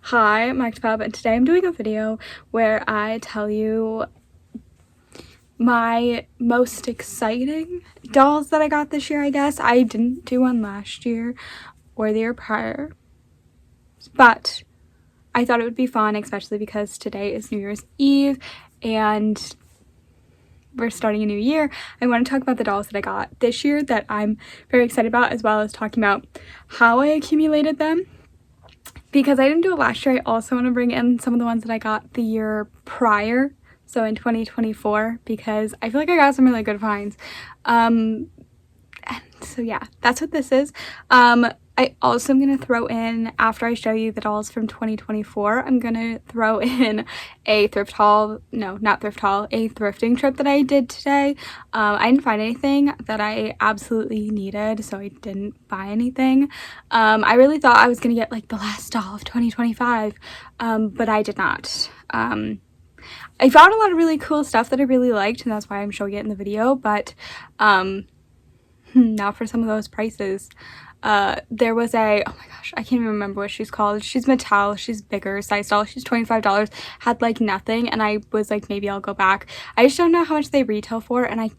Hi, I'm Actipub, and today I'm doing a video where I tell you my most exciting dolls that I got this year, I guess. I didn't do one last year or the year prior, but I thought it would be fun, especially because today is New Year's Eve and we're starting a new year. I want to talk about the dolls that I got this year that I'm very excited about, as well as talking about how I accumulated them. Because I didn't do it last year, I also want to bring in some of the ones that I got the year prior, so in 2024, because I feel like I got some really good finds. And so yeah, that's what this is. I also am going to throw in, after I show you the dolls from 2024, I'm going to throw in a thrift haul, no, not thrift haul, a thrifting trip that I did today. I didn't find anything that I absolutely needed, so I didn't buy anything. I really thought I was going to get like the last doll of 2025, but I did not. I found a lot of really cool stuff that I really liked, and that's why I'm showing it in the video, but now for some of those prices. There was a, oh my gosh, I can't even remember what she's called. She's Mattel, she's bigger size doll, she's $25, had like nothing, and I was like, maybe I'll go back. I just don't know how much they retail for, and I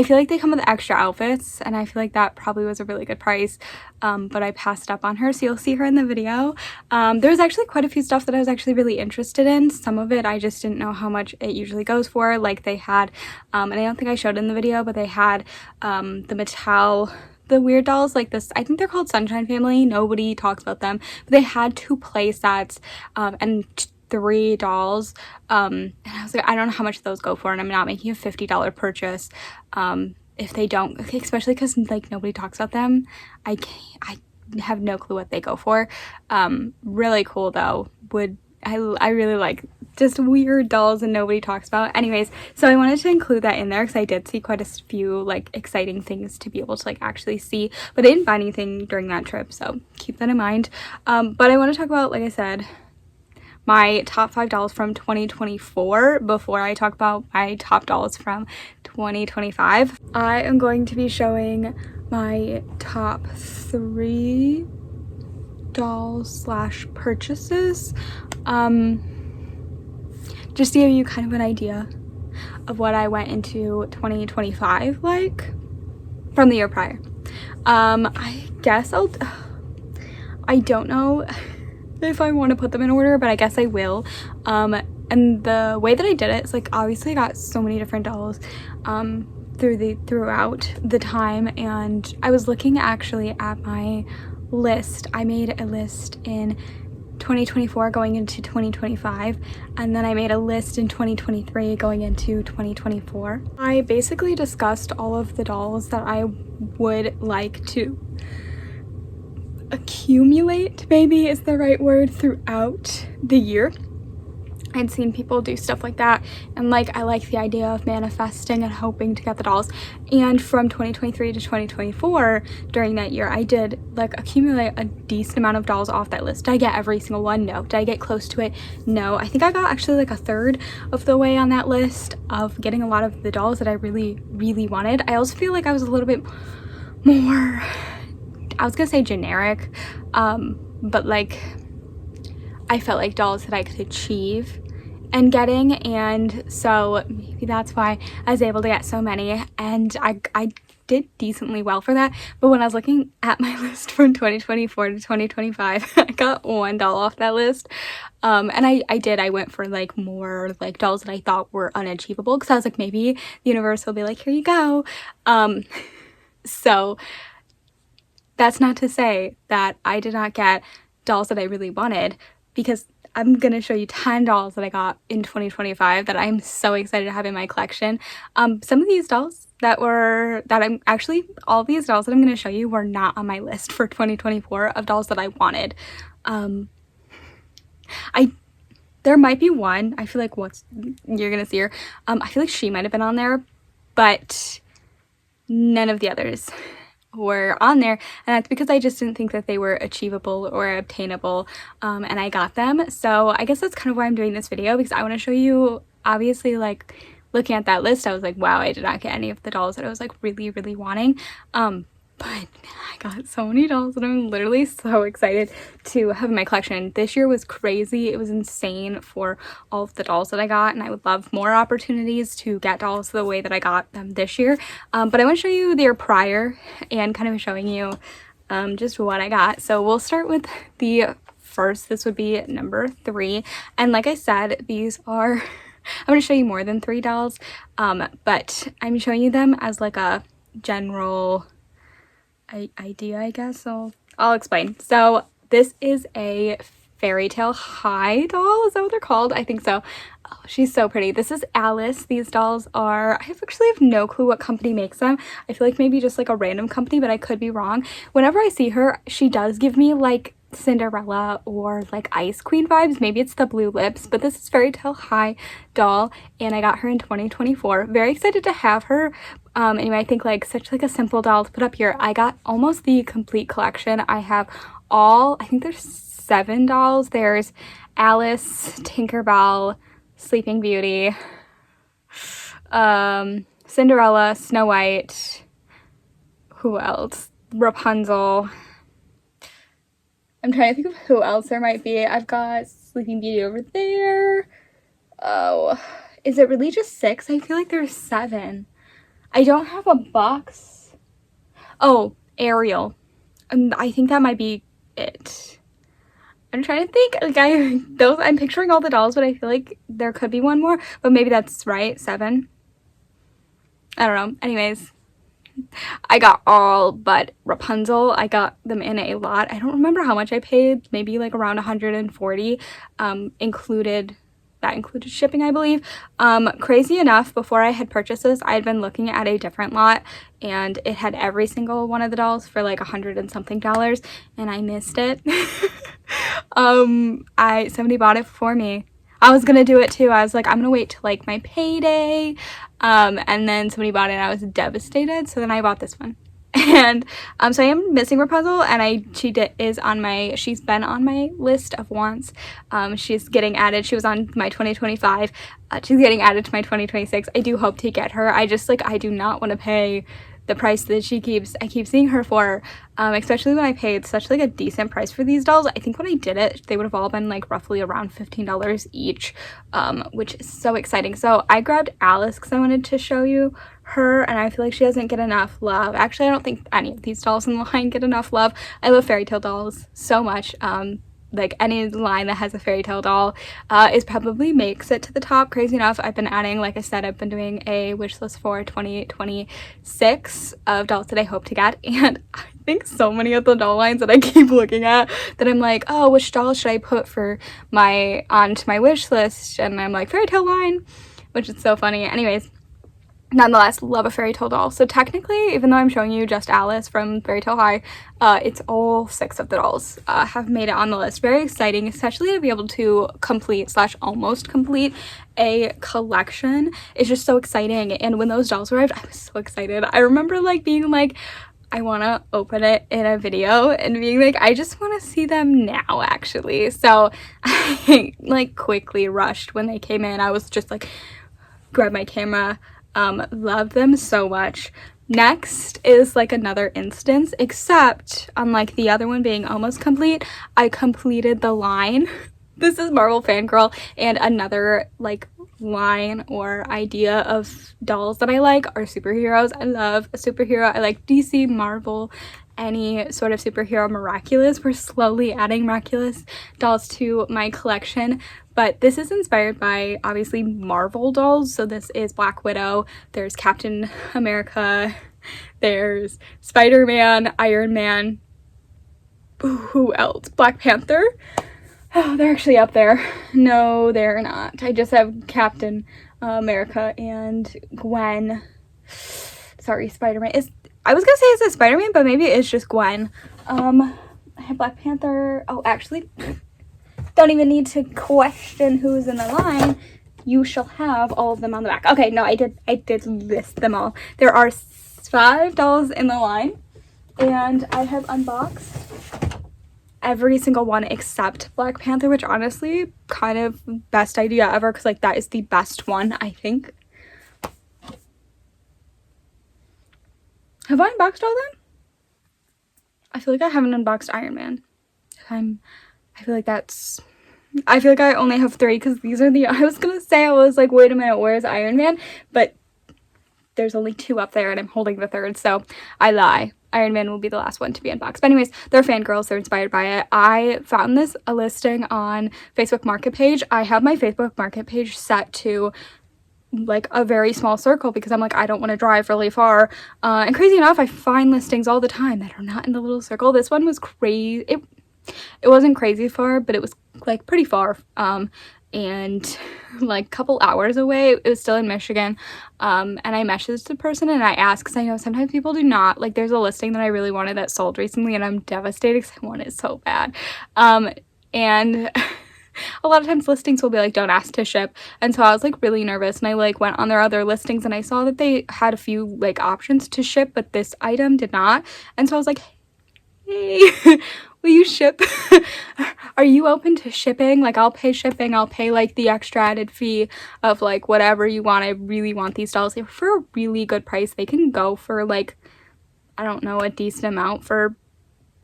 feel like they come with extra outfits, and I feel like that probably was a really good price, but I passed up on her, so you'll see her in the video. There was actually quite a few stuff that I was actually really interested in. Some of it I just didn't know how much it usually goes for. Like they had, and I don't think I showed it in the video, but they had the Mattel, the weird dolls like this. I think they're called Sunshine Family. Nobody talks about them, but they had 2 play sets and 3 dolls, and I was like, I don't know how much those go for, and I'm not making a $50 purchase if they don't, especially because like nobody talks about them. I have no clue what they go for. Really cool though. I really like just weird dolls and nobody talks about. Anyways, so I wanted to include that in there because I did see quite a few like exciting things to be able to like actually see, but I didn't buy anything during that trip, so keep that in mind. But I want to talk about, like I said, my top 5 dolls from 2024 before I talk about my top dolls from 2025. I am going to be showing my top 3 dolls slash purchases, just to give you kind of an idea of what I went into 2025 like from the year prior. I guess I don't know if I want to put them in order, but I guess I will. And the way that I did it is like, obviously I got so many different dolls throughout the time, and I was looking actually at my list. I made a list in 2024 going into 2025, and then I made a list in 2023 going into 2024. I basically discussed all of the dolls that I would like to accumulate, maybe is the right word, throughout the year. I'd seen people do stuff like that, and like I like the idea of manifesting and hoping to get the dolls. And from 2023 to 2024, during that year, I did like accumulate a decent amount of dolls off that list. Did I get every single one? No. Did I get close to it? No. I think I got actually like a third of the way on that list of getting a lot of the dolls that I really, really wanted. I also feel like I was a little bit more, I was gonna say generic, but like I felt like dolls that I could achieve and getting, and so maybe that's why I was able to get so many, and I did decently well for that. But when I was looking at my list from 2024 to 2025, I got 1 doll off that list, and I went for like more like dolls that I thought were unachievable, because I was like, maybe the universe will be like, here you go. So that's not to say that I did not get dolls that I really wanted, because I'm gonna show you 10 dolls that I got in 2025 that I'm so excited to have in my collection. Some of these dolls all these dolls that I'm gonna show you were not on my list for 2024 of dolls that I wanted. There might be one, I feel like you're gonna see her. I feel like she might have been on there, but none of the others were on there, and that's because I just didn't think that they were achievable or obtainable, and I got them. So I guess that's kind of why I'm doing this video, because I want to show you, obviously, like looking at that list, I was like, wow, I did not get any of the dolls that I was like really, really wanting, but I got so many dolls and I'm literally so excited to have in my collection. This year was crazy. It was insane for all of the dolls that I got, and I would love more opportunities to get dolls the way that I got them this year. But I want to show you the year prior and kind of showing you just what I got. So we'll start with the first. This would be number 3, and like I said, these are I'm going to show you more than 3 dolls, but I'm showing you them as like a general idea, I guess. So I'll explain. So this is a Fairy Tale High doll. Is that what they're called? I think so. Oh, she's so pretty. This is Alice. These dolls are, I actually have no clue what company makes them. I feel like maybe just like a random company, but I could be wrong. Whenever I see her, she does give me like Cinderella or like Ice Queen vibes. Maybe it's the blue lips, but this is Fairy Tale High doll, and I got her in 2024. Very excited to have her. Anyway, I think like such like a simple doll to put up here. I got almost the complete collection. I have all, I think there's 7 dolls. There's Alice, Tinkerbell, Sleeping Beauty, Cinderella, Snow White, who else? Rapunzel. I'm trying to think of who else there might be. I've got Sleeping Beauty over there. Oh, is it really just 6? I feel like there's 7. I don't have a box. Oh, Ariel. I think that might be it. I'm trying to think. Like I'm picturing all the dolls, but I feel like there could be one more. But maybe that's right. 7. I don't know. Anyways, I got all but Rapunzel. I got them in a lot. I don't remember how much I paid. Maybe like around 140. That included shipping, I believe. Crazy enough, before I had purchased this, I had been looking at a different lot, and it had every single one of the dolls for like $100 and something, and I missed it. Somebody bought it for me. I was gonna do it too. I was like, I'm gonna wait till like my payday. And then somebody bought it and I was devastated. So then I bought this one. And so I am missing Rapunzel, and she's been on my list of wants. She's getting added. She was on my 2025. She's getting added to my 2026. I do hope to get her. I do not want to pay the price that I keep seeing her for, especially when I paid such like a decent price for these dolls. I think when I did it, they would have all been like roughly around $15 each, which is so exciting. So I grabbed Alice because I wanted to show you her, and I feel like she doesn't get enough love. Actually, I don't think any of these dolls in the line get enough love. I love fairy tale dolls so much. Like any line that has a fairy tale doll is probably makes it to the top. Crazy enough, I've been adding, like I said, I've been doing a wish list for 2026 of dolls that I hope to get, and I think so many of the doll lines that I keep looking at that I'm like, oh, which doll should I put for onto my wish list, and I'm like, fairy tale line, which is so funny. Anyways, nonetheless, love a fairy tale doll. So technically, even though I'm showing you just Alice from Fairy Tale High, it's all 6 of the dolls have made it on the list. Very exciting, especially to be able to complete / almost complete a collection. It's just so exciting. And when those dolls arrived, I was so excited. I remember like being like, I want to open it in a video, and being like, I just want to see them now, actually. So I like quickly rushed when they came in. I was just like, grab my camera. Love them so much. Next is like another instance, except unlike the other one being almost complete, I completed the line. This is Marvel Fangirl, and another like line or idea of dolls that I like are superheroes. I love a superhero. I like DC, Marvel, any sort of superhero. Miraculous, we're slowly adding Miraculous dolls to my collection, but this is inspired by obviously Marvel dolls. So this is Black Widow, there's Captain America, there's Spider-Man, Iron Man, who else? Black Panther. Oh, they're actually up there. No, they're not. I just have Captain America and Gwen. Sorry, Spider-Man. I was gonna say it's a Spider-Man, but maybe it's just Gwen. I have Black Panther. Oh, actually, don't even need to question who's in the line. You shall have all of them on the back. Okay, no, I did list them all. There are 5 dolls in the line, and I have unboxed every single one except Black Panther, which honestly, kind of best idea ever, because like that is the best one, I think. Have I unboxed all of them? I feel like I haven't unboxed Iron Man. I feel like I feel like I only have 3 because these are I was gonna say, I was like, wait a minute, where's Iron Man? But there's only 2 up there and I'm holding the 3rd, so I lie. Iron Man will be the last one to be unboxed. But anyways, they're fangirls. They're inspired by it. I found a listing on Facebook Market page. I have my Facebook Market page set to like a very small circle because I'm like, I don't want to drive really far. And crazy enough, I find listings all the time that are not in the little circle. This one was crazy. It wasn't crazy far, but it was like pretty far. And like a couple hours away. It was still in Michigan. And I messaged the person and I asked, because I know sometimes people do not, like there's a listing that I really wanted that sold recently and I'm devastated because I want it so bad. And a lot of times listings will be like, don't ask to ship. And so I was like really nervous and I like went on their other listings and I saw that they had a few like options to ship, but this item did not. And so I was like, hey, will you ship? Are you open to shipping? Like I'll pay shipping. I'll pay like the extra added fee of like whatever you want. I really want these dolls. They were for a really good price. They can go for like, I don't know, a decent amount for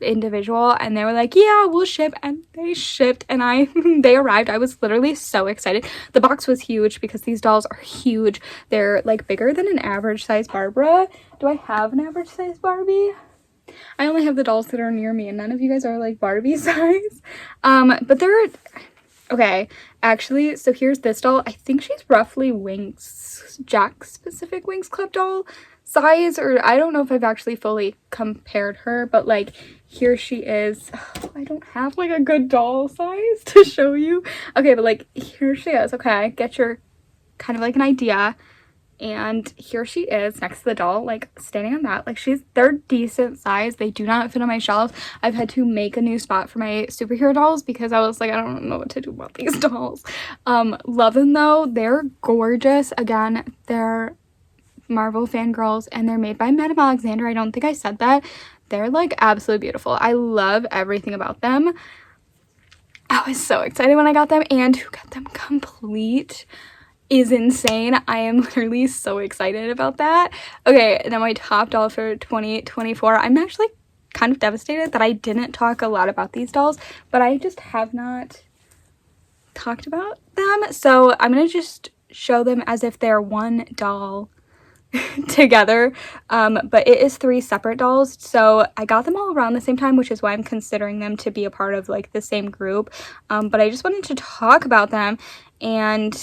individual. And they were like, yeah, we'll ship. And they shipped and they arrived. I was literally so excited. The box was huge because these dolls are huge. They're like bigger than an average size Barbara. Do I have an average size Barbie? I only have the dolls that are near me and none of you guys are like Barbie size. But they're okay, actually, so here's this doll. I think she's roughly Jack's Pacific Winx Club doll size, or I don't know if I've actually fully compared her, but like here she is. Oh, I don't have like a good doll size to show you. Okay, but like here she is. Okay, get your kind of like an idea. And here she is next to the doll, like standing on that. Like they're decent size. They do not fit on my shelves. I've had to make a new spot for my superhero dolls because I was like, I don't know what to do about these dolls. Love them though. They're gorgeous. Again, they're Marvel fangirls and they're made by Madame Alexander. I don't think I said that. They're like absolutely beautiful. I love everything about them. I was so excited when I got them, and to get them complete is insane. I am literally so excited about that. Okay, and then my top doll for 2024. I'm actually kind of devastated that I didn't talk a lot about these dolls, but I just have not talked about them. So I'm gonna just show them as if they're one doll together, but it is 3 separate dolls. So I got them all around the same time, which is why I'm considering them to be a part of like the same group. But I just wanted to talk about them, and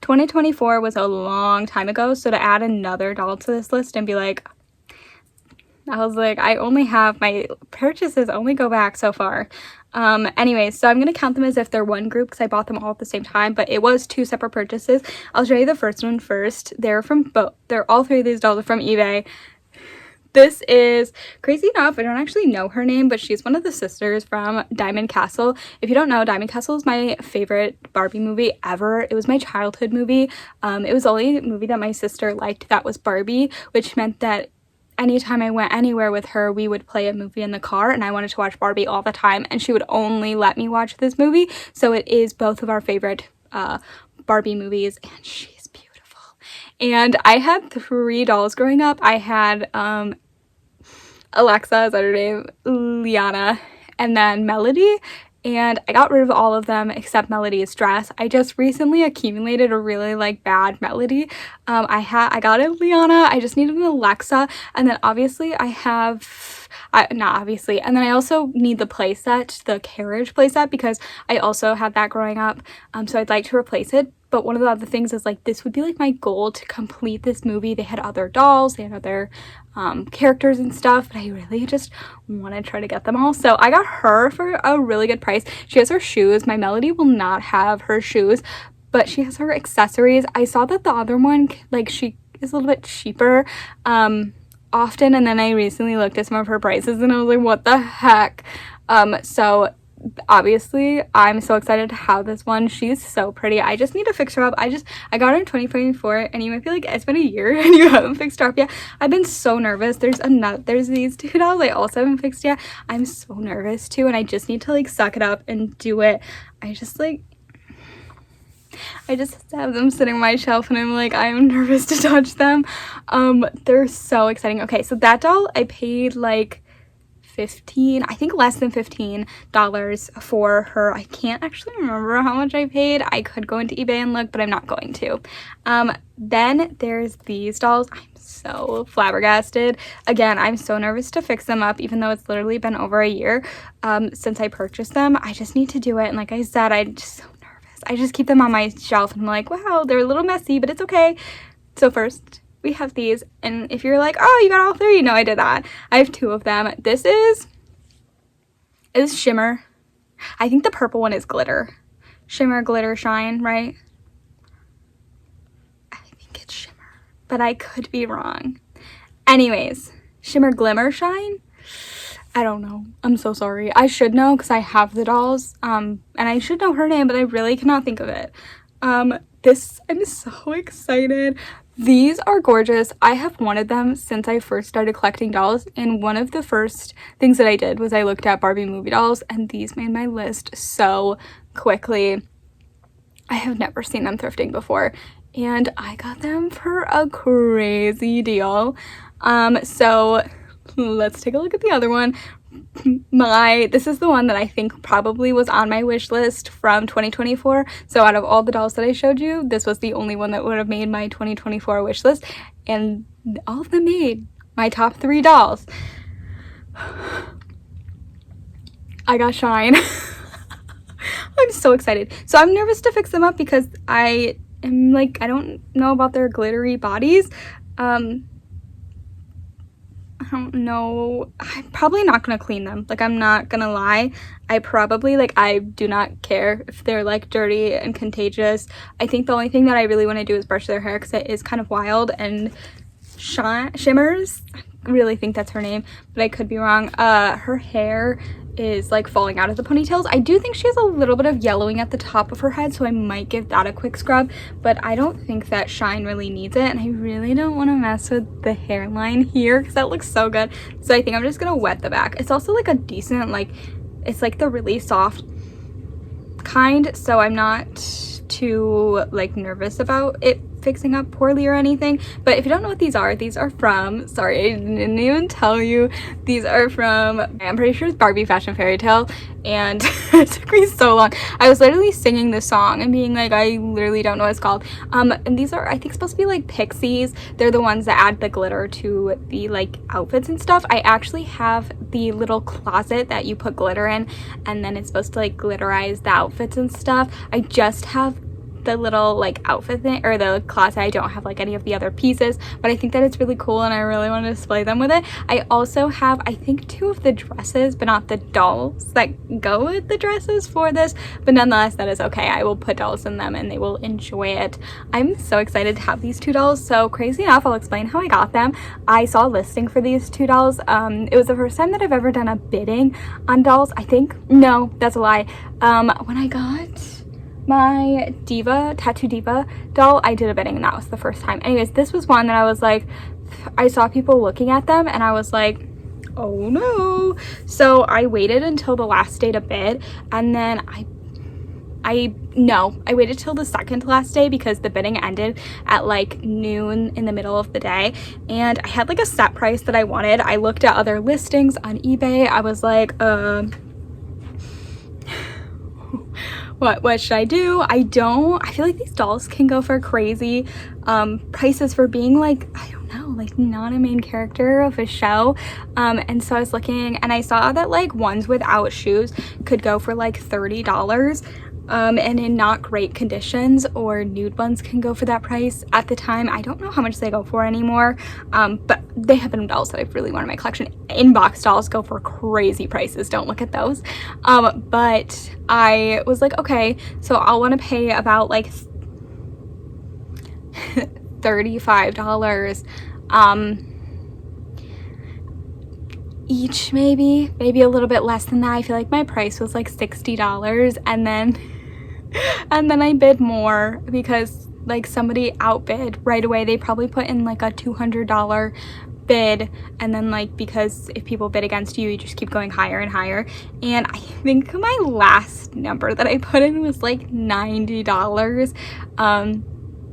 2024 was a long time ago, so to add another doll to this list and be like, I was like, I only have, my purchases only go back so far. Anyways, so I'm gonna count them as if they're one group because I bought them all at the same time, but it was 2 separate purchases. I'll show you the first one first. They're all 3 of these dolls are from eBay. This is, crazy enough, I don't actually know her name, but she's one of the sisters from Diamond Castle. If you don't know, Diamond Castle is my favorite Barbie movie ever. It was my childhood movie. It was the only movie that my sister liked that was Barbie, which meant that anytime I went anywhere with her, we would play a movie in the car, and I wanted to watch Barbie all the time, and she would only let me watch this movie. So it is both of our favorite Barbie movies, and she's beautiful. And I had 3 dolls growing up. I had Alexa, is that her name? Liana, and then Melody, and I got rid of all of them except Melody's dress. I just recently accumulated a really like bad Melody. I got a Liana, I just needed an Alexa, and then obviously not obviously, and then I also need the playset, the carriage playset, because I also had that growing up, so I'd like to replace it. But one of the other things is like, this would be like my goal to complete this movie. They had other dolls, they had other characters and stuff, but I really just want to try to get them all. So I got her for a really good price. She has her shoes. My Melody will not have her shoes, but she has her accessories. I saw that the other one, like, she is a little bit cheaper often, and then I recently looked at some of her prices and I was like, what the heck? So obviously I'm so excited to have this one. She's so pretty. I just need to fix her up. I got her in 2024, and you might be like, it's been a year and you haven't fixed her up yet. I've been so nervous. There's these 2 dolls I also haven't fixed yet. I'm so nervous too, and I just need to like suck it up and do it. I just have them sitting on my shelf and I'm like, I'm nervous to touch them. They're so exciting. Okay, so that doll I paid like 15, I think less than $15 for her. I can't actually remember how much I paid. I could go into eBay and look, but I'm not going to. Then there's these dolls. I'm so flabbergasted. Again, I'm so nervous to fix them up, even though it's literally been over a year since I purchased them. I just need to do it. And like I said, I'm just so nervous. I just keep them on my shelf and I'm like, wow, they're a little messy, but it's okay. So first, we have these, and if you're like, oh, you got all three, no, I did that. I have two of them. This is Shimmer. I think the purple one is Glitter. Shimmer, Glitter, Shine, right? I think it's Shimmer, but I could be wrong. Anyways, Shimmer, Glimmer, Shine? I don't know. I'm so sorry. I should know because I have the dolls, and I should know her name, but I really cannot think of it. I'm so excited. These are gorgeous. I have wanted them since I first started collecting dolls, and one of the first things that I did was I looked at Barbie movie dolls, and these made my list so quickly. I have never seen them thrifting before, and I got them for a crazy deal. So let's take a look at the other one. This is the one that I think probably was on my wish list from 2024. So out of all the dolls that I showed you, this was the only one that would have made my 2024 wish list, and all of them made my top 3 dolls. I got Shine. I'm so excited. So I'm nervous to fix them up because I am like, I don't know about their glittery bodies. I don't know. I'm probably not gonna clean them. Like, I'm not gonna lie. I do not care if they're like dirty and contagious. I think the only thing that I really want to do is brush their hair because it is kind of wild. And Shimmers, I really think that's her name, but I could be wrong. Her hair is like falling out of the ponytails. I do think she has a little bit of yellowing at the top of her head, so I might give that a quick scrub, but I don't think that Shine really needs it, and I really don't want to mess with the hairline here because that looks so good. So I think I'm just gonna wet the back. It's also like a decent, like, it's like the really soft kind, so I'm not too like nervous about it fixing up poorly or anything. But if you don't know what these are from, sorry, I didn't even tell you, these are from, I'm pretty sure it's Barbie Fashion Fairy Tale, and it took me so long. I was literally singing this song and being like, I literally don't know what it's called. And these are, I think, supposed to be like pixies. They're the ones that add the glitter to the like outfits and stuff. I actually have the little closet that you put glitter in, and then it's supposed to like glitterize the outfits and stuff. I just have the little like outfit thing, or the closet. I don't have like any of the other pieces, but I think that it's really cool and I really want to display them with it. I also have, I think, 2 of the dresses, but not the dolls that go with the dresses for this, but nonetheless, that is okay. I will put dolls in them and they will enjoy it. I'm so excited to have these 2 dolls. So crazy enough, I'll explain how I got them. I saw a listing for these 2 dolls. It was the first time that I've ever done a bidding on dolls, I think. No, that's a lie. When I got my Tattoo Diva doll, I did a bidding, and that was the first time. Anyways, this was one that I was like, I saw people looking at them and I was like, oh no. So I waited until the last day to bid, and then I waited till the second to last day because the bidding ended at like noon in the middle of the day, and I had like a set price that I wanted. I looked at other listings on eBay. I was like, what should I do? I feel like these dolls can go for crazy prices for being like, I don't know, like not a main character of a show. And so I was looking and I saw that like ones without shoes could go for like $30. And in not great conditions, or nude ones can go for that price. At the time, I don't know how much they go for anymore, but they have been dolls that I've really wanted in my collection. Inbox dolls go for crazy prices, don't look at those. But I was like, okay, so I'll want to pay about like $35 each, maybe a little bit less than that. I feel like my price was like $60, and then I bid more because like somebody outbid right away. They probably put in like a $200 bid, and then like, because if people bid against you, you just keep going higher and higher. And I think my last number that I put in was like $90.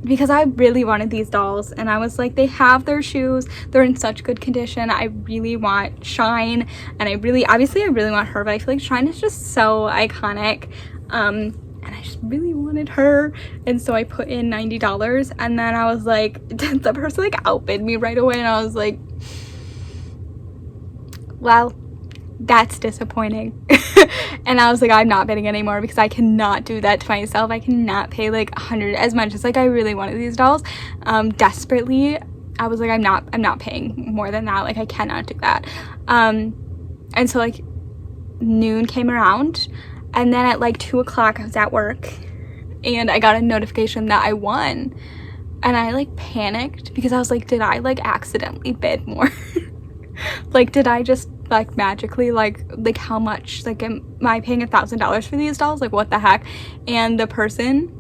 because I really wanted these dolls, and I was like, they have their shoes, they're in such good condition. I really want Shine, and I really want her, but I feel like Shine is just so iconic, and I just really wanted her, and so I put in $90, and then I was like, the person like outbid me right away, and I was like, well, that's disappointing. And I was like, I'm not bidding anymore, because I cannot do that to myself. I cannot pay like 100 as much as like I really wanted these dolls desperately. I was like, I'm not paying more than that. Like, I cannot do that. And so like noon came around, and then at like 2 o'clock I was at work, and I got a notification that I won, and I like panicked, because I was like, did I like accidentally bid more? Like, did I just like magically like how much, like, am I paying $1,000 for these dolls? Like, what the heck? And the person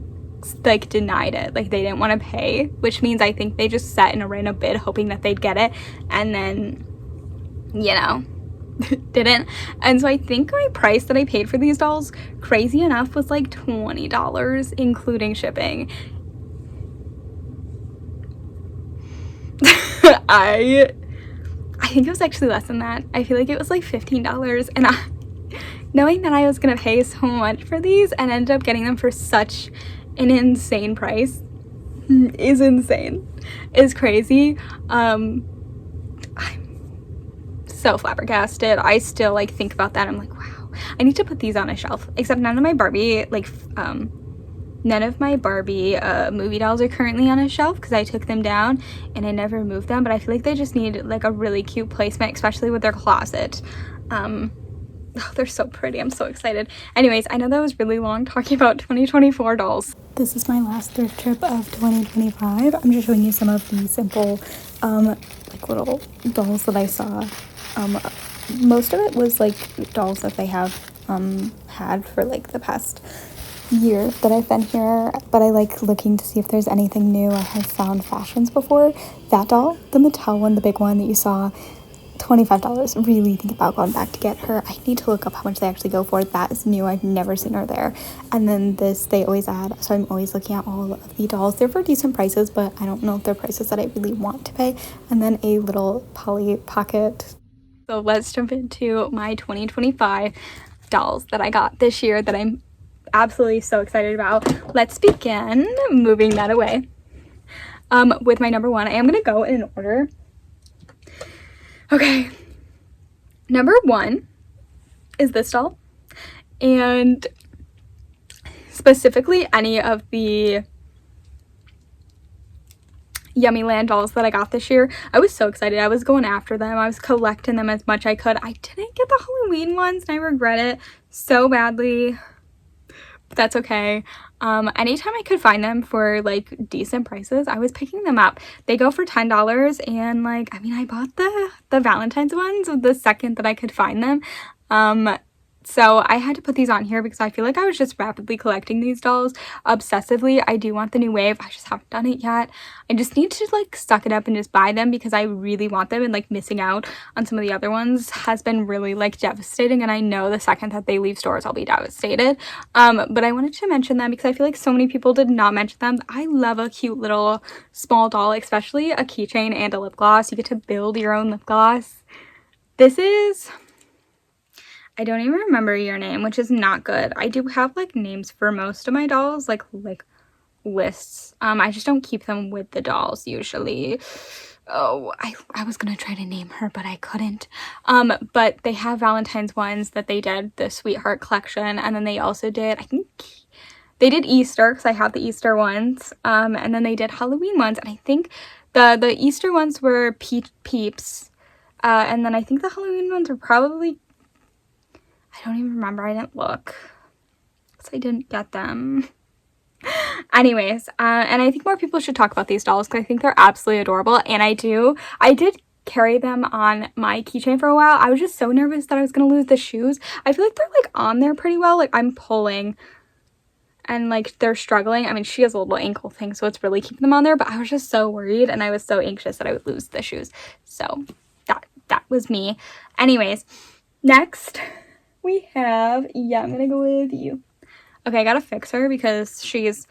like denied it. Like, they didn't want to pay, which means I think they just set in a random bid hoping that they'd get it, and then, you know, didn't. And so I think my price that I paid for these dolls, crazy enough, was like $20 including shipping. I think it was actually less than that. I feel like it was like $15, and knowing that I was gonna pay so much for these and ended up getting them for such an insane price is insane. Is crazy. I'm so flabbergasted. I still like think about that. I'm like, wow, I need to put these on a shelf. Except none of my Barbie movie dolls are currently on a shelf, because I took them down and I never moved them, but I feel like they just need like a really cute placement, especially with their closet. Oh, they're so pretty. I'm so excited. Anyways, I know that was really long talking about 2024 dolls. This is my last thrift trip of 2025. I'm just showing you some of the simple like little dolls that I saw. Most of it was like dolls that they have had for like the past year that I've been here, but I like looking to see if there's anything new. I have found fashions before. That doll, the Mattel one, the big one that you saw, $25. Really think about going back to get her. I need to look up how much they actually go for. That is new. I've never seen her there. And then this they always add, so I'm always looking at all of the dolls. They're for decent prices, but I don't know if they're prices that I really want to pay. And then a little Polly Pocket. So let's jump into my 2025 dolls that I got this year that I'm absolutely so excited about. Let's begin moving that away with my number one. I am gonna go in order. Okay, number one is this doll, and specifically any of the Yummyland dolls that I got this year. I was so excited. I was going after them. I was collecting them as much as I could. I didn't get the Halloween ones, and I regret it so badly. That's okay. Anytime I could find them for like decent prices, I was picking them up. They go for $10, and like, I mean, I bought the Valentine's ones the second that I could find them. So I had to put these on here because I feel like I was just rapidly collecting these dolls obsessively. I do want the new wave. I just haven't done it yet. I just need to like suck it up and just buy them because I really want them, and like missing out on some of the other ones has been really like devastating, and I know the second that they leave stores I'll be devastated. But I wanted to mention them because I feel like so many people did not mention them. I love a cute little small doll, especially a keychain and a lip gloss. You get to build your own lip gloss. This is... I don't even remember your name, which is not good. I do have like names for most of my dolls, like lists. I just don't keep them with the dolls usually. Oh, I was gonna try to name her, but I couldn't. But they have Valentine's ones that they did, the Sweetheart collection, and then they also did, I think they did Easter, because I have the Easter ones, and then they did Halloween ones, and I think the Easter ones were Peeps, and then I think the Halloween ones were probably, I don't even remember. I didn't look because I didn't get them. Anyways, and I think more people should talk about these dolls because I think they're absolutely adorable, and I did carry them on my keychain for a while. I was just so nervous that I was gonna lose the shoes. I feel like they're like on there pretty well. Like, I'm pulling and like they're struggling. I mean, she has a little ankle thing, so it's really keeping them on there, but I was just so worried, and I was so anxious that I would lose the shoes. So that was me. Anyways, next we have, yeah, I'm gonna go with you. Okay, I gotta fix her because she's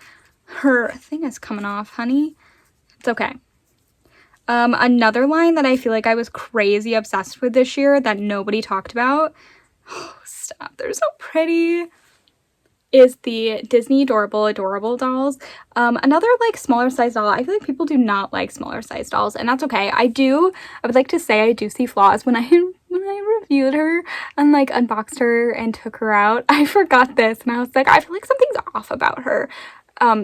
Her thing is coming off, honey. It's okay. Another line that I feel like I was crazy obsessed with this year that nobody talked about, oh, stop, they're so pretty, is the Disney Adorable dolls. Another like smaller size doll. I feel like people do not like smaller size dolls, and that's okay. I would like to say I do see flaws when I reviewed her and like unboxed her and took her out. I forgot this and I was like, I feel like something's off about her.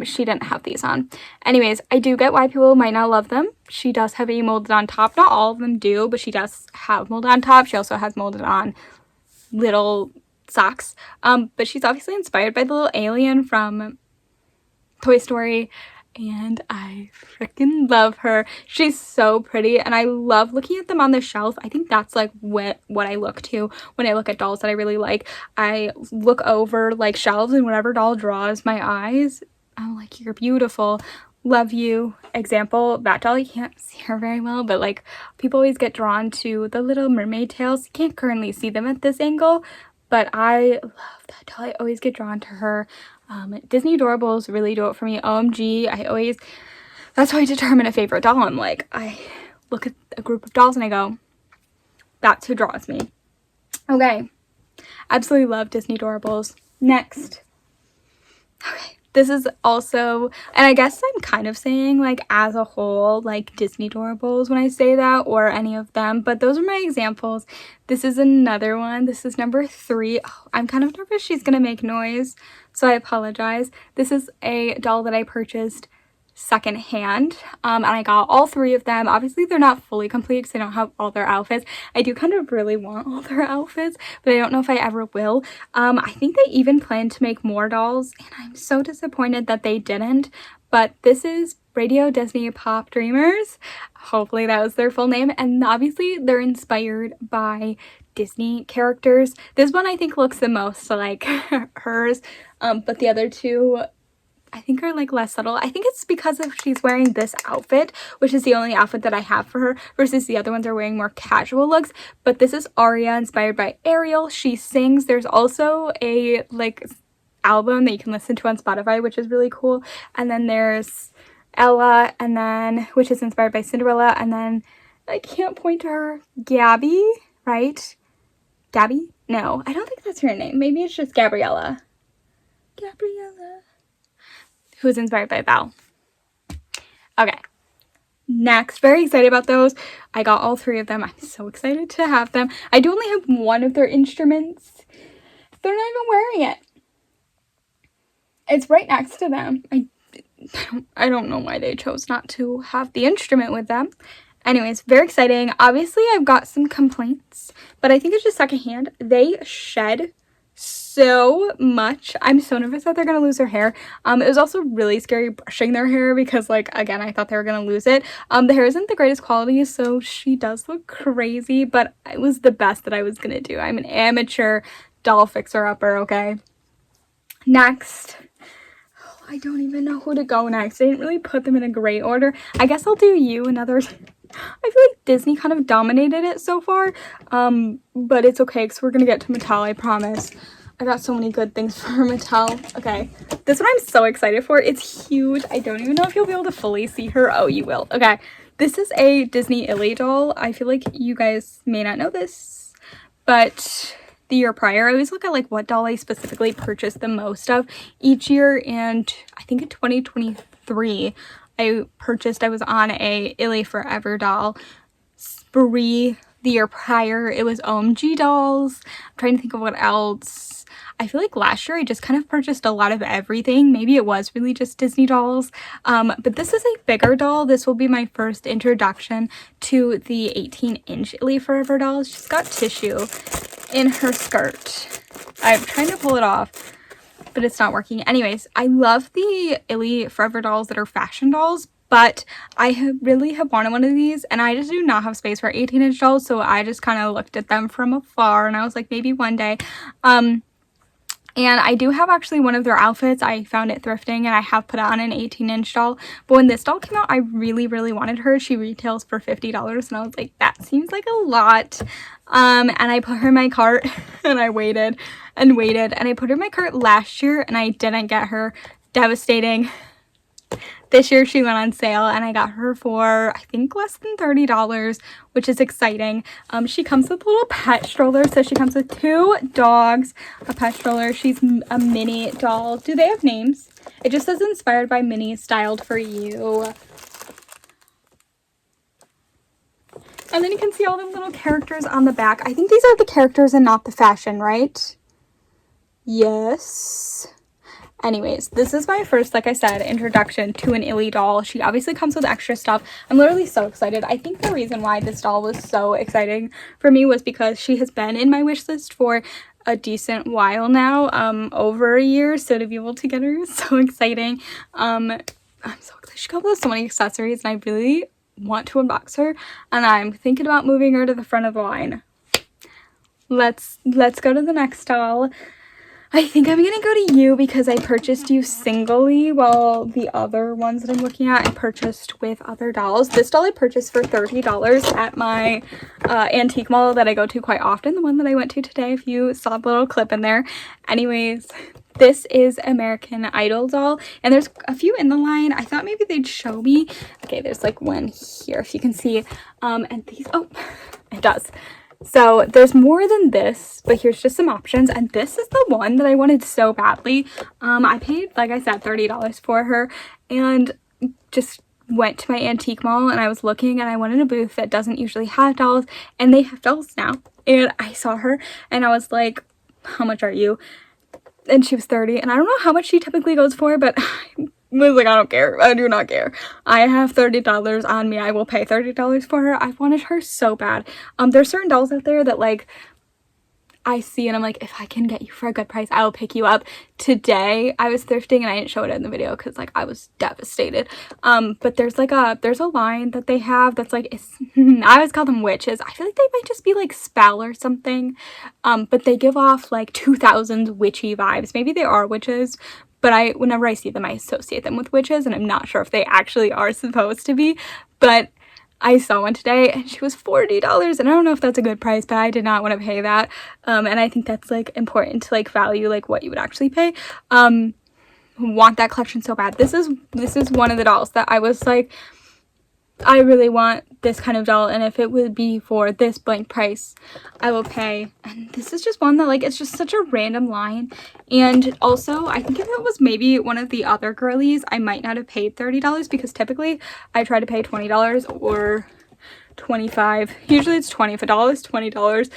She didn't have these on. Anyways, I do get why people might not love them. She does have a molded on top. Not all of them do, but she does have molded on top. She also has molded on little socks. But she's obviously inspired by the little alien from Toy Story, and I freaking love her. She's so pretty, and I love looking at them on the shelf. I think that's like what I look to when I look at dolls that I really like. I look over like shelves, and whatever doll draws my eyes, I'm like, you're beautiful, love you. Example, that doll, you can't see her very well, but like people always get drawn to the Little Mermaid tails. You can't currently see them at this angle, but I love that doll. I always get drawn to her. Disney Adorables really do it for me. OMG, that's how I determine a favorite doll. I'm like, I look at a group of dolls and I go, that's who draws me. Okay, absolutely love Disney Adorables. Next. Okay, this is also, and I guess I'm kind of saying like as a whole, like Disney Adorables when I say that, or any of them, but those are my examples. This is another one. This is number 3. Oh, I'm kind of nervous she's gonna make noise, so I apologize. This is a doll that I purchased secondhand, and I got all 3 of them. Obviously they're not fully complete because I don't have all their outfits. I do kind of really want all their outfits, but I don't know if I ever will. I think they even plan to make more dolls, and I'm so disappointed that they didn't. But this is Radio Disney Pop Dreamers. Hopefully that was their full name, and obviously they're inspired by Disney characters. This one I think looks the most like hers, but the other 2 I think are like less subtle. I think it's because of she's wearing this outfit, which is the only outfit that I have for her, versus the other ones are wearing more casual looks. But this is Aria, inspired by Ariel. She sings. There's also a like album that you can listen to on Spotify, which is really cool. And then there's Ella, and then which is inspired by Cinderella, and then I can't point to her, Gabby, right? Gabby? No, I don't think that's her name. Maybe it's just Gabriella. Gabriella. Who's inspired by Belle. Okay, next, very excited about those. I got all 3 of them. I'm so excited to have them. I do only have one of their instruments. They're not even wearing it. It's right next to them. I don't know why they chose not to have the instrument with them. Anyways, very exciting. Obviously, I've got some complaints, but I think it's just secondhand. They shed so much. I'm so nervous that they're gonna lose their hair. It was also really scary brushing their hair because, like, again, I thought they were gonna lose it. The hair isn't the greatest quality, so she does look crazy, but it was the best that I was gonna do. I'm an amateur doll fixer-upper, okay? Next. Oh, I don't even know who to go next. I didn't really put them in a great order. I guess I'll do you another. I feel like Disney kind of dominated it so far, but it's okay because we're gonna get to Mattel, I promise. I got so many good things for Mattel. Okay, this one I'm so excited for. It's huge. I don't even know if you'll be able to fully see her. Oh, you will. Okay, this is a Disney Illy doll. I feel like you guys may not know this, but the year prior, I always look at like what doll I specifically purchased the most of each year, and I think in 2023, I was on a Illy Forever doll spree. The year prior, it was OMG dolls. I'm trying to think of what else. I feel like last year I just kind of purchased a lot of everything. Maybe it was really just Disney dolls. But this is a bigger doll. This will be my first introduction to the 18-inch Illy Forever dolls. She's got tissue in her skirt. I'm trying to pull it off, but it's not working. Anyways, I love the Illy Forever dolls that are fashion dolls, but I really have wanted one of these, and I just do not have space for 18-inch dolls, so I just kind of looked at them from afar, and I was like, maybe one day. And I do have actually one of their outfits. I found it thrifting, and I have put it on an 18-inch doll. But when this doll came out, I really, really wanted her. She retails for $50, and I was like, that seems like a lot. And I put her in my cart, and I waited and waited. And I put her in my cart last year, and I didn't get her. Devastating. This year she went on sale and I got her for I think less than $30, which is exciting. She comes with a little pet stroller, so she comes with 2 dogs, a pet stroller. She's a Minnie doll. Do they have names? It just says inspired by Minnie, styled for you. And then you can see all the little characters on the back. I think these are the characters and not the fashion, right? Yes. Anyways, this is my first, like I said, introduction to an Illy doll. She obviously comes with extra stuff. I'm literally so excited. I think the reason why this doll was so exciting for me was because she has been in my wish list for a decent while now, over a year. So to be able to get her is so exciting. I'm so excited. She comes with so many accessories and I really want to unbox her. And I'm thinking about moving her to the front of the line. Let's go to the next doll. I think I'm gonna go to you because I purchased you singly, while the other ones that I'm looking at I purchased with other dolls. This doll I purchased for $30 at my antique mall that I go to quite often, the one that I went to today, if you saw the little clip in there. Anyways, this is American Idol doll, and there's a few in the line. I thought maybe they'd show me. Okay, there's like one here if you can see, and these, oh, it does. So there's more than this, but here's just some options, and this is the one that I wanted so badly. I paid, like I said, $30 for her, and just went to my antique mall and I was looking and I wanted a booth that doesn't usually have dolls, and they have dolls now. And I saw her and I was like, how much are you? And she was 30, and I don't know how much she typically goes for, but I was like, I don't care. I do not care. I have $30 on me. I will pay $30 for her. I've wanted her so bad. There's certain dolls out there that like I see and I'm like, if I can get you for a good price, I will pick you up. Today I was thrifting and I didn't show it in the video because like I was devastated. But there's a line that they have that's like, I always call them witches. I feel like they might just be like spell or something. But they give off like 2000s witchy vibes. Maybe they are witches, but whenever I see them, I associate them with witches, and I'm not sure if they actually are supposed to be. But I saw one today and she was $40, and I don't know if that's a good price, but I did not want to pay that. And I think that's like important to like value like what you would actually pay. Want that collection so bad. This is one of the dolls that I was like, I really want this kind of doll, and if it would be for this blank price, I will pay. And this is just one that like, it's just such a random line. And also I think if it was maybe one of the other girlies, I might not have paid $30 because typically I try to pay $20 or $25. Usually it's $20. If a doll is $20,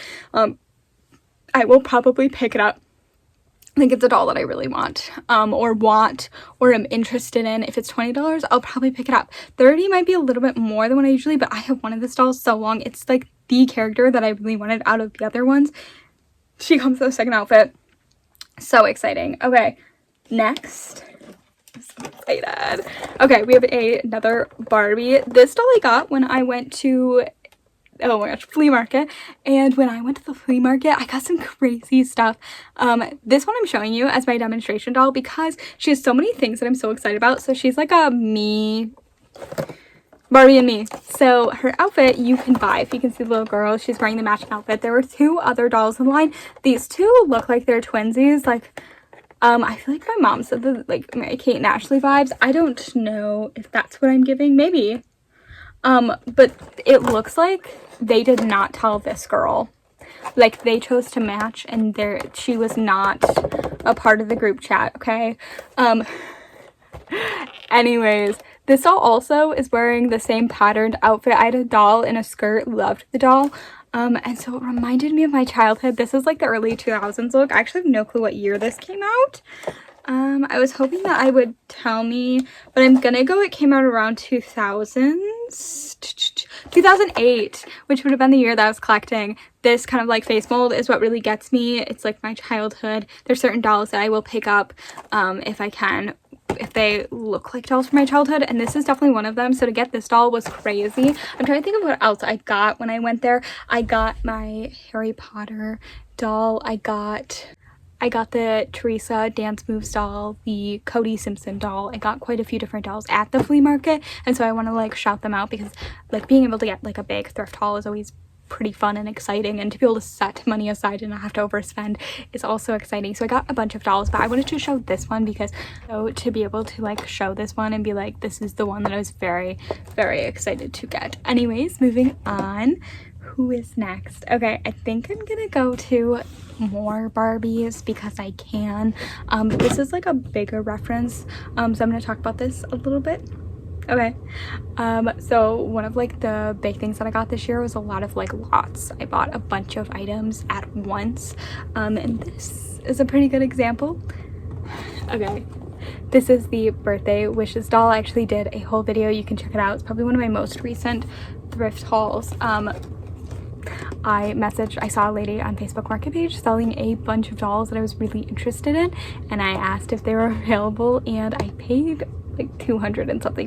I will probably pick it up. I think it's a doll that I really want or am interested in. If it's $20, I'll probably pick it up. $30 might be a little bit more than what I usually, but I have wanted this doll so long. It's like the character that I really wanted out of the other ones. She comes with a second outfit. So exciting. Okay, next. I'm so excited. Okay, we have another Barbie. This doll I got when I went to, oh my gosh, flea market. And when I went to the flea market, I got some crazy stuff. This one I'm showing you as my demonstration doll because she has so many things that I'm so excited about. So she's like a me, Barbie and me. So her outfit you can buy. If you can see the little girl, she's wearing the matching outfit. There were 2 other dolls in line. These 2 look like they're twinsies. Like, I feel like my mom said that like Mary-Kate and Ashley vibes. I don't know if that's what I'm giving. Maybe. But it looks like they did not tell this girl. Like, they chose to match, and she was not a part of the group chat, okay? Anyways, this doll also is wearing the same patterned outfit. I had a doll in a skirt, loved the doll. And so it reminded me of my childhood. This is like the early 2000s look. I actually have no clue what year this came out. I was hoping that I would tell me, but I'm gonna go it came out around 2008, which would have been the year that I was collecting. This kind of like face mold is what really gets me. It's like my childhood. There's certain dolls that I will pick up if I can, if they look like dolls from my childhood, and this is definitely one of them. So to get this doll was crazy. I'm trying to think of what else I got when I went there. I got my Harry Potter doll. I got the Teresa Dance Moves doll, the Cody Simpson doll. I got quite a few different dolls at the flea market, and so I want to like shout them out because like being able to get like a big thrift haul is always pretty fun and exciting, and to be able to set money aside and not have to overspend is also exciting. So I got a bunch of dolls, but I wanted to show this one because to be able to like show this one and be like, this is the one that I was very, very excited to get. Anyways, moving on. Who is next? Okay, I think I'm gonna go to more Barbies because I can. This is like a bigger reference, so I'm gonna talk about this a little bit. Okay, so one of like the big things that I got this year was a lot of like lots. I bought a bunch of items at once, and this is a pretty good example. Okay, this is the birthday wishes doll. I actually did a whole video, you can check it out. It's probably one of my most recent thrift hauls. I saw a lady on Facebook Marketplace selling a bunch of dolls that I was really interested in, and I asked if they were available, and I paid like $200 and something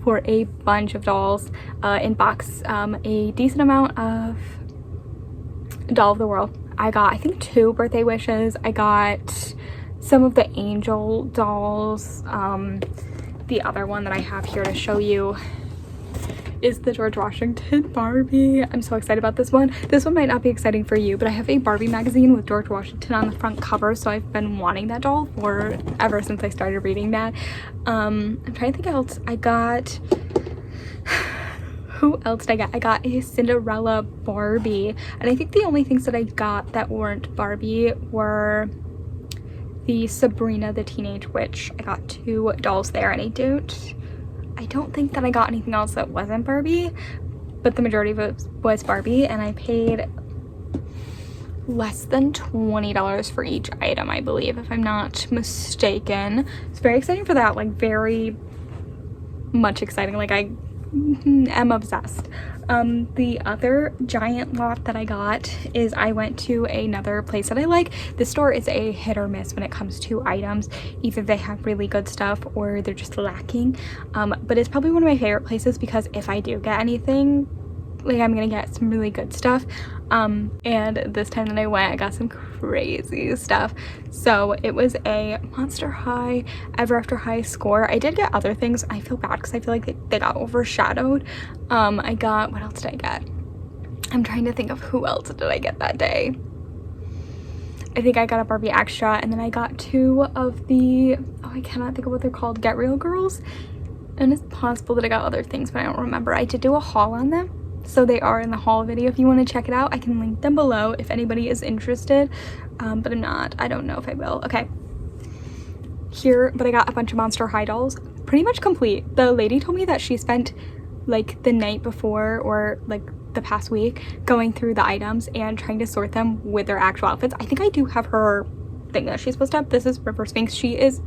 for a bunch of dolls in box, a decent amount of Doll of the World. I got, I think, 2 birthday wishes. I got some of the angel dolls. The other one that I have here to show you is the George Washington Barbie. I'm so excited about this one. This one might not be exciting for you, but I have a Barbie magazine with George Washington on the front cover, so I've been wanting that doll for ever since I started reading that. I'm trying to think what else I got. Who else did I get? I got a Cinderella Barbie, and I think the only things that I got that weren't Barbie were the Sabrina the Teenage Witch. I got 2 dolls there, and I don't think that I got anything else that wasn't Barbie, but the majority of it was Barbie, and I paid less than $20 for each item, I believe, if I'm not mistaken. It's very exciting for that, like very much exciting. Like I am obsessed. The other giant lot that I got is I went to another place that I like. This store is a hit or miss when it comes to items. Either they have really good stuff or they're just lacking, but it's probably one of my favorite places because if I do get anything, like, I'm gonna get some really good stuff. And this time that I went, I got some crazy stuff. So it was a Monster High Ever After High score. I did get other things. I feel bad because I feel like they got overshadowed. I got, what else did I get? I'm trying to think of who else did I get that day. I think I got a Barbie Extra, and then I got 2 of the, oh, I cannot think of what they're called, Get Real Girls. And it's possible that I got other things, but I don't remember. I did do a haul on them, so they are in the haul video. If you want to check it out, I can link them below if anybody is interested, but I don't know if I will. Okay, here, but I got a bunch of Monster High dolls, pretty much complete. The lady told me that she spent like the night before or like the past week going through the items and trying to sort them with their actual outfits. I think I do have her thing that she's supposed to have. This is River Sphinx. She is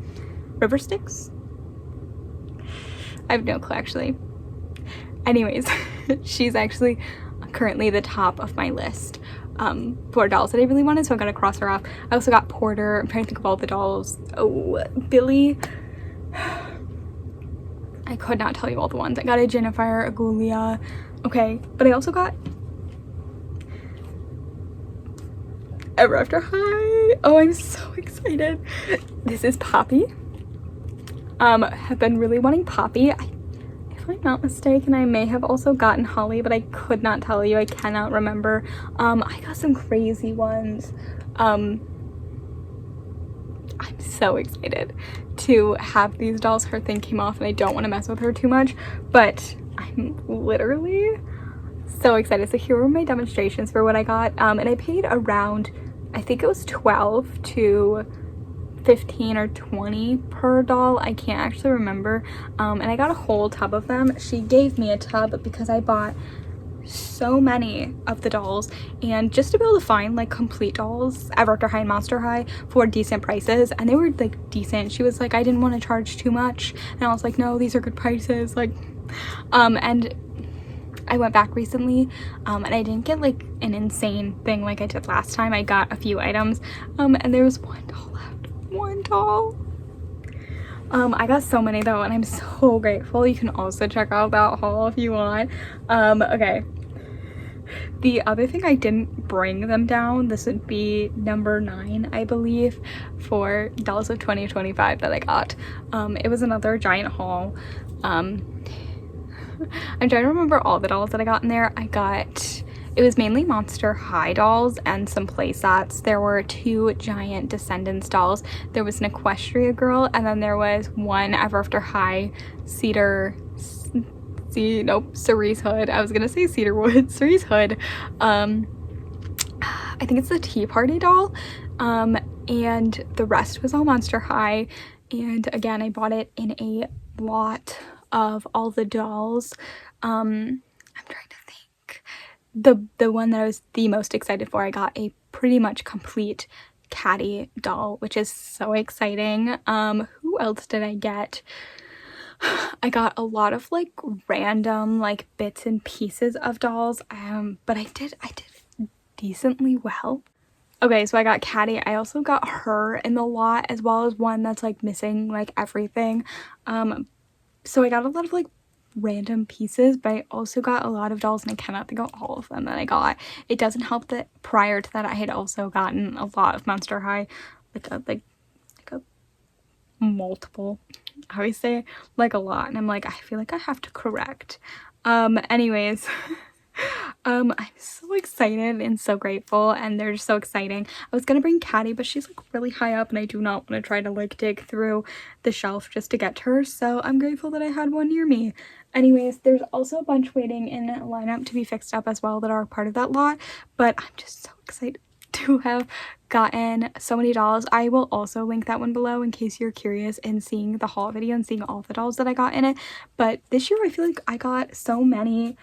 River Styx? I have no clue actually. Anyways, she's actually currently the top of my list for dolls that I really wanted, so I'm gonna cross her off. I also got Porter. I'm trying to think of all the dolls. Oh, Billy. I could not tell you all the ones. I got a Jennifer, a Julia. Okay, but I also got Ever After High. Oh, I'm so excited. This is Poppy. Have been really wanting Poppy. If I'm not mistaken, I may have also gotten Holly, but I could not tell you. I cannot remember. I got some crazy ones. I'm so excited to have these dolls. Her thing came off and I don't want to mess with her too much, but I'm literally so excited. So here were my demonstrations for what I got, and I paid around, I think it was 12 to 15 or 20 per doll. I can't actually remember. And I got a whole tub of them. She gave me a tub because I bought so many of the dolls, and just to be able to find like complete dolls, Ever After High and Monster High, for decent prices, and they were like decent. She was like, I didn't want to charge too much, and I was like, no, these are good prices. Like, and I went back recently, and I didn't get like an insane thing like I did last time. I got a few items, and there was one doll left. One doll. I got so many though, and I'm so grateful. You can also check out that haul if you want. Okay. The other thing, I didn't bring them down. This would be number 9, I believe, for Dolls of 2025 that I got. It was another giant haul. I'm trying to remember all the dolls that I got in there. I got It was mainly Monster High dolls and some play sets. There were 2 giant Descendants dolls. There was an Equestria girl, and then there was one Ever After High Cerise Hood. I was gonna say Cedarwood. Cerise Hood. I think it's the Tea Party doll. And the rest was all Monster High. And again, I bought it in a lot of all the dolls. I'm trying to think. The one that I was the most excited for, I got a pretty much complete Caddy doll, which is so exciting. Who else did I get? I got a lot of like random like bits and pieces of dolls, but I did decently well. Okay, so I got Caddy. I also got her in the lot, as well as one that's like missing like everything. So I got a lot of like random pieces, but I also got a lot of dolls, and I cannot think of all of them that I got. It doesn't help that prior to that I had also gotten a lot of Monster High, like a multiple, I always say like a lot, and I'm like, I feel like I have to correct. Anyways, I'm so excited and so grateful, and they're just so exciting. I was gonna bring Caddy, but she's like really high up, and I do not want to try to like dig through the shelf just to get to her, so I'm grateful that I had one near me. Anyways, there's also a bunch waiting in a lineup to be fixed up as well that are part of that lot, but I'm just so excited to have gotten so many dolls. I will also link that one below in case you're curious in seeing the haul video and seeing all the dolls that I got in it. But this year I feel like I got so many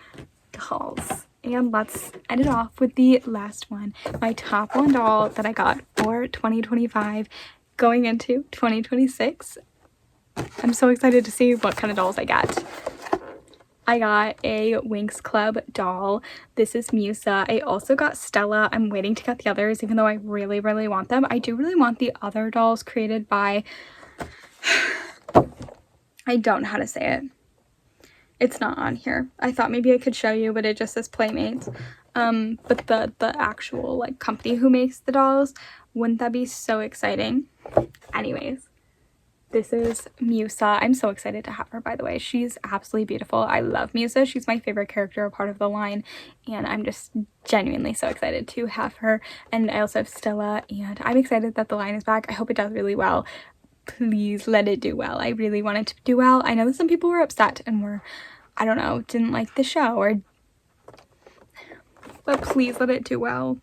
dolls, and let's end it off with the last one. My top 1 doll that I got for 2025 going into 2026. I'm so excited to see what kind of dolls I get. I got a Winx Club doll. This is Musa. I also got Stella. I'm waiting to get the others, even though I really want them. I do really want the other dolls created by I don't know how to say it. It's not on here. I thought maybe I could show you, but it just says Playmates. But the actual like company who makes the dolls, wouldn't that be so exciting? Anyways, this is Musa. I'm so excited to have her, by the way. She's absolutely beautiful. I love Musa. She's my favorite character, a part of the line, and I'm just genuinely so excited to have her. And I also have Stella, and I'm excited that the line is back. I hope it does really well. Please let it do well. I really want it to do well. I know that some people were upset and were, I don't know, didn't like the show, but please let it do well.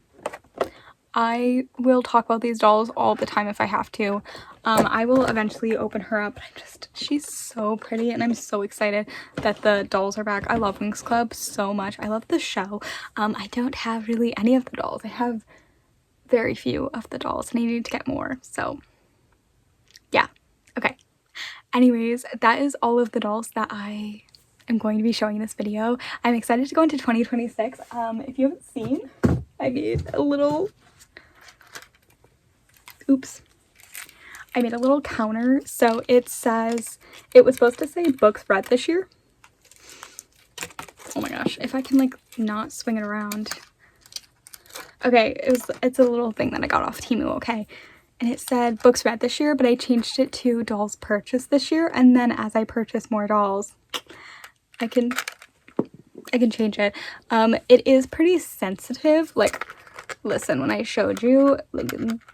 I will talk about these dolls all the time if I have to. I will eventually open her up. She's so pretty, and I'm so excited that the dolls are back. I love Winx Club so much. I love the show. I don't have really any of the dolls. I have very few of the dolls, and I need to get more. So yeah, okay. Anyways, that is all of the dolls that I am going to be showing in this video. I'm excited to go into 2026. If you haven't seen, I made a little I made a little counter. So it says, it was supposed to say books read this year. Oh my gosh, if I can like not swing it around. Okay, it's a little thing that I got off Temu, okay? And it said books read this year, but I changed it to dolls purchased this year, and then as I purchase more dolls, I can change it. It is pretty sensitive. Like, listen, when I showed you, like,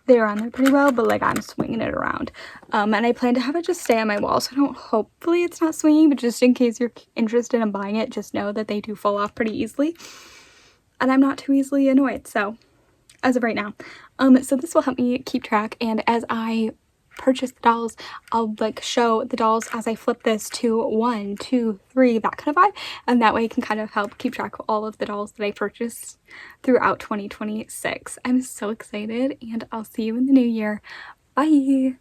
they're on there pretty well, but like I'm swinging it around. And I plan to have it just stay on my wall, so hopefully it's not swinging, but just in case you're interested in buying it, just know that they do fall off pretty easily. And I'm not too easily annoyed, so as of right now. So this will help me keep track, and as I purchase the dolls, I'll like show the dolls as I flip this to 1, 2, 3, that kind of vibe, and that way I can kind of help keep track of all of the dolls that I purchased throughout 2026. I'm so excited, and I'll see you in the new year. Bye!